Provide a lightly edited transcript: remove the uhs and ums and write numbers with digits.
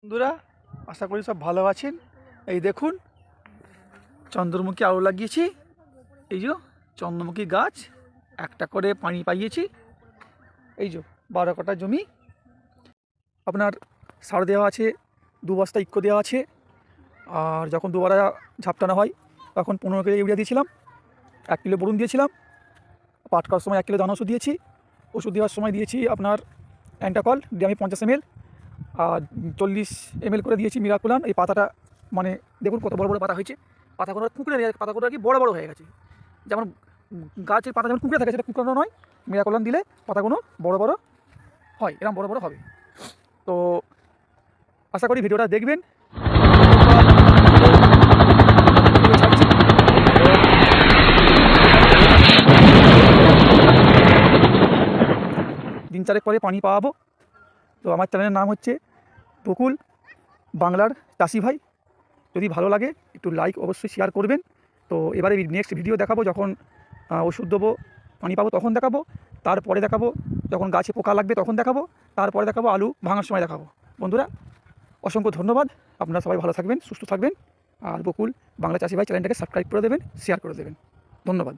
বন্ধুরা, আশা করি সব ভালো আছেন। এই দেখুন, চন্দ্রমুখী আলু লাগিয়েছি। এই যে চন্দ্রমুখী গাছ, একটা করে পানি পাইয়েছি। এই যে 12 কাঠা জমি, আপনার সার দেওয়া আছে, 2 বস্তা ইক্কো দেওয়া আছে। আর যখন দুবারা ঝাপটানো হয় তখন 15 কিলো ইউরিয়া দিয়েছিলাম, 1 কিলো বোরন দিয়েছিলাম। পাট করার সময় 1 কিলো দানা ওষুধ দিয়েছি। ওষুধ দেওয়ার সময় দিয়েছি আপনার অ্যান্টাকল ড্রামে 50 ml আর 40 ml করে দিয়েছি মিরাকুলান। এই পাতাটা মানে দেখুন কত বড় বড় পাতা হয়েছে। পাতাগুলো কুঁকড়ে পাতাগুলো আর কি বড় বড় হয়ে গেছে। যেমন গাছের পাতা যেমন কুঁকড়ে থাকে, সেটা কুঁকড়ানো নয়। মিরাকুলান দিলে পাতাগুলো বড় বড় হয়, এরকম বড় বড় হবে। তো আশা করি ভিডিওটা দেখবেন। দিন 4 পরে পানি পাওয়াবো। তো আমার চ্যানেলের নাম হচ্ছে বকুল বাংলার চাষি ভাই। যদি ভালো লাগে একটু লাইক অবশ্যই শেয়ার করবেন। তো এবারে নেক্সট ভিডিও দেখাবো যখন ওষুধ দেবো, পানি পাবো তখন দেখাবো। তারপরে দেখাবো যখন গাছে পোকা লাগবে তখন দেখাবো। তারপরে দেখাবো আলু ভাঙার সময় দেখাবো। বন্ধুরা, অসংখ্য ধন্যবাদ। আপনারা সবাই ভালো থাকবেন, সুস্থ থাকবেন। আর বকুল বাংলা চাষি ভাই চ্যানেলটাকে সাবস্ক্রাইব করে দেবেন, শেয়ার করে দেবেন। ধন্যবাদ।